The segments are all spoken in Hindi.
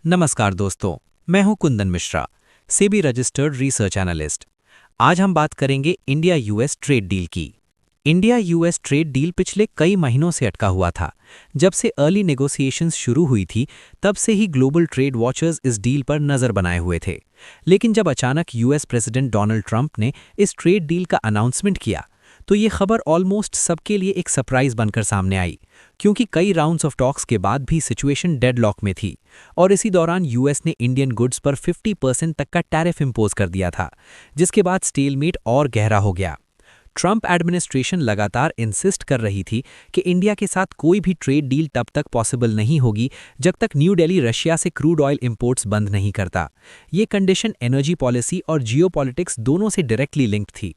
नमस्कार दोस्तों, मैं हूं Kundan Mishra, SEBI registered research analyst. आज हम बात करेंगे इंडिया यूएस ट्रेड डील की। इंडिया यूएस ट्रेड डील पिछले कई महीनों से अटका हुआ था। जब से अर्ली नेगोशिएशंस शुरू हुई थी, तब से ही ग्लोबल ट्रेड वॉचर्स इस डील पर नजर बनाए हुए थे। लेकिन जब अचानक यूएस प्रेसिडेंट डोनाल्ड ट्रंप ने इस ट्रेड डील का अनाउंसमेंट किया, तो ये खबर ऑलमोस्ट सबके लिए एक सरप्राइज बनकर सामने आई, क्योंकि कई राउंड्स ऑफ टॉक्स के बाद भी सिचुएशन डेडलॉक में थी और इसी दौरान यूएस ने इंडियन गुड्स पर 50% तक का टैरिफ इंपोज कर दिया था, जिसके बाद स्टेलमेट और गहरा हो गया। ट्रंप एडमिनिस्ट्रेशन लगातार इंसिस्ट कर रही थी कि इंडिया के साथ कोई भी ट्रेड डील तब तक पॉसिबल नहीं होगी जब तक न्यू दिल्ली रशिया से क्रूड ऑयल इंपोर्ट्स बंद नहीं करता। ये कंडीशन एनर्जी पॉलिसी और जियोपॉलिटिक्स दोनों से डायरेक्टली लिंक्ड थी।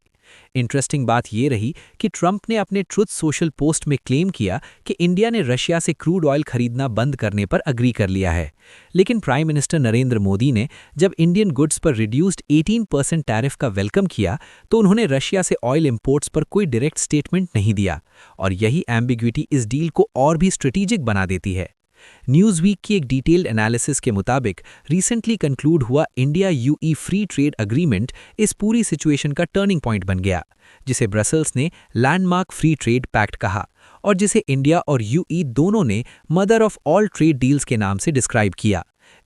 इंटरेस्टिंग बात यह रही कि ट्रंप ने अपने ट्रुथ सोशल पोस्ट में क्लेम किया कि इंडिया ने रशिया से क्रूड ऑयल खरीदना बंद करने पर अग्री कर लिया है। लेकिन प्राइम मिनिस्टर नरेंद्र मोदी ने जब इंडियन गुड्स पर रिड्यूस्ड 18% टैरिफ का वेलकम किया, तो उन्होंने रशिया से ऑयल इंपोर्ट्स पर कोई डायरेक्ट स्टेटमेंट नहीं दिया, और यही एम्बिग्विटी इस डील को और भी स्ट्रेटेजिक बना देती है। न्यूज़वीक की एक डिटेल्ड एनालिसिस के मुताबिक रिसेंटली कंक्लूड हुआ India UAE free trade agreement इस पूरी सिचुएशन का टर्निंग पॉइंट बन गया, जिसे ब्रसल्स ने लैंडमार्क फ्री ट्रेड पैक्ट कहा और जिसे इंडिया और यूई दोनों ने mother of all trade deals के नाम से डिस्क्राइब किया।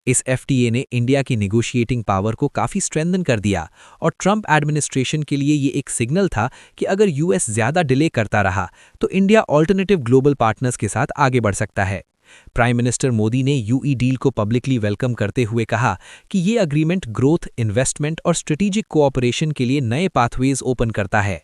इस एफटीए ने इंडिया की निगोशिएटिंग पावर को काफ़ी स्ट्रेंथन कर दिया और ट्रंप एडमिनिस्ट्रेशन के लिए ये एक सिग्नल था कि अगर यूएस ज़्यादा डिले करता रहा तो इंडिया ऑल्टरनेटिव ग्लोबल पार्टनर्स के साथ आगे बढ़ सकता है। प्राइम मिनिस्टर मोदी ने यूई डील को पब्लिकली वेलकम करते हुए कहा कि ये अग्रीमेंट ग्रोथ, इन्वेस्टमेंट और स्ट्रेटेजिक कोऑपरेशन के लिए नए पाथवेज ओपन करता है।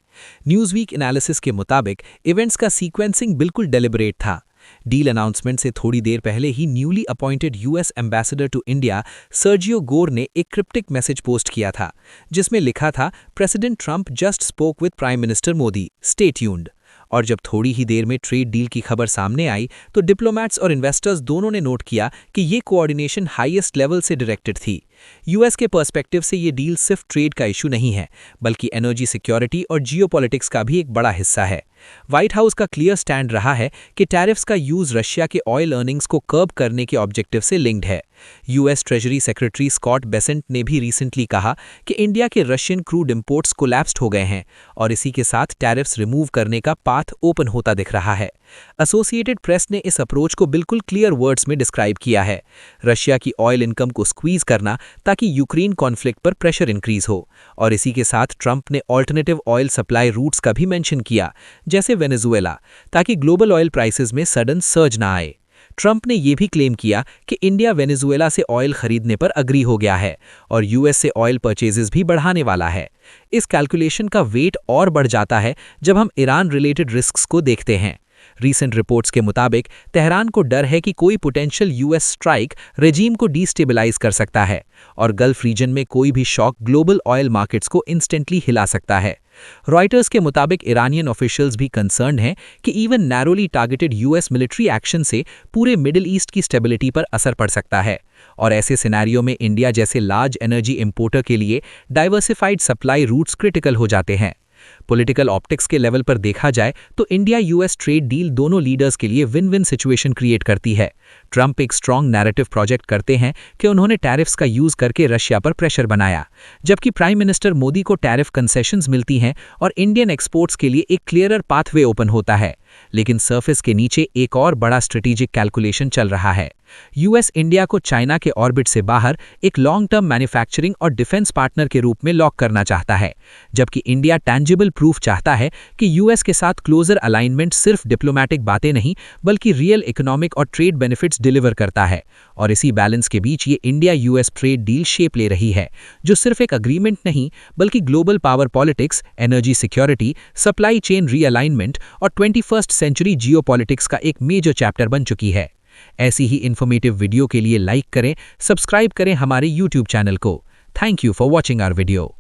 न्यूज़वीक एनालिसिस के मुताबिक इवेंट्स का सीक्वेंसिंग बिल्कुल डेलिबरेट था। डील अनाउंसमेंट से थोड़ी देर पहले ही newly appointed US ambassador to India Sergio Gor ने एक क्रिप्टिक मैसेज पोस्ट किया था, जिसमें लिखा था, president Trump just spoke with prime minister Modi, stay tuned. और जब थोड़ी ही देर में ट्रेड डील की खबर सामने आई, तो डिप्लोमैट्स और इन्वेस्टर्स दोनों ने नोट किया कि ये कोऑर्डिनेशन हाईएस्ट लेवल से डायरेक्टेड थी। यूएस के पर्सपेक्टिव से ये डील सिर्फ ट्रेड का इशू नहीं है, बल्कि एनर्जी सिक्योरिटी और जियोपॉलिटिक्स का भी एक बड़ा हिस्सा है। व्हाइट हाउस का क्लियर स्टैंड रहा है कि टैरिफ्स का यूज रशिया के ऑयल अर्निंग्स को कर्ब करने के ऑब्जेक्टिव से लिंक्ड है। US Treasury Secretary Scott Bessent ने भी रिसेंटली कहा कि इंडिया के रशियन क्रूड इंपोर्ट्स कोलैप्स्ड हो गए हैं और इसी के साथ टैरिफ्स रिमूव करने का पाथ ओपन होता दिख रहा है। एसोसिएटेड प्रेस ने इस अप्रोच को बिल्कुल क्लियर वर्ड्स में डिस्क्राइब किया है, रशिया की ऑयल इनकम को स्क्वीज करना ताकि यूक्रेन कॉन्फ्लिक्ट पर प्रेशर इंक्रीज हो। और इसी के साथ ट्रंप ने ऑल्टरनेटिव ऑयल सप्लाई रूट्स का भी मेंशन किया, जैसे वेनेजुएला, ताकि ग्लोबल ऑयल प्राइसेस में सडन सर्ज ना आए। ट्रंप ने यह भी क्लेम किया कि इंडिया वेनेजुएला से ऑयल खरीदने पर अग्री हो गया है और यूएस से ऑयल परचेजेस भी बढ़ाने वाला है। इस कैलकुलेशन का वेट और बढ़ जाता है जब हम ईरान रिलेटेड रिस्क्स को देखते हैं। रीसेंट रिपोर्ट्स के मुताबिक तेहरान को डर है कि कोई पोटेंशियल यूएस स्ट्राइक रेजीम को डीस्टेबलाइज कर सकता है और गल्फ रीजन में कोई भी शॉक ग्लोबल ऑयल मार्केट्स को इंस्टेंटली हिला सकता है। रॉयटर्स के मुताबिक ईरानियन ऑफिशियल्स भी कंसर्न हैं कि even narrowly targeted US military action से पूरे मिडिल ईस्ट की स्टेबिलिटी पर असर पड़ सकता है और ऐसे सिनेरियो में इंडिया जैसे लार्ज एनर्जी इंपोर्टर के लिए डाइवर्सिफाइड सप्लाई रूट्स क्रिटिकल हो जाते हैं। पॉलिटिकल ऑप्टिक्स के लेवल पर देखा जाए तो इंडिया यूएस ट्रेड डील दोनों लीडर्स के लिए विन विन सिचुएशन क्रिएट करती है। ट्रंप एक स्ट्रॉन्ग नैरेटिव प्रोजेक्ट करते हैं कि उन्होंने टैरिफ्स का यूज करके रशिया पर प्रेशर बनाया, जबकि प्राइम मिनिस्टर मोदी को टैरिफ कंसेशंस मिलती हैं और इंडियन एक्सपोर्ट्स के लिए एक क्लियरर पाथवे ओपन होता है। लेकिन सरफेस के नीचे एक और बड़ा स्ट्रेटेजिक कैलकुलेशन चल रहा है। यूएस इंडिया को चाइना के ऑर्बिट से बाहर एक लॉन्ग टर्म मैन्युफैक्चरिंग और डिफेंस पार्टनर के रूप में लॉक करना चाहता है, जबकि इंडिया टैंजिबल प्रूफ चाहता है कि यूएस के साथ क्लोजर अलाइनमेंट सिर्फ डिप्लोमैटिक बातें नहीं बल्कि रियल इकोनॉमिक और ट्रेड बेनिफिट्स डिलीवर करता है। और इसी बैलेंस के बीच ये India US trade deal shape ले रही है, जो सिर्फ एक अग्रीमेंट नहीं बल्कि global power politics, energy security, supply chain realignment और 21st सेंचुरी जियोपॉलिटिक्स का एक मेजर चैप्टर बन चुकी है। ऐसी ही इन्फॉर्मेटिव वीडियो के लिए लाइक करें, सब्सक्राइब करें हमारे यूट्यूब चैनल को। Thank you for watching our video.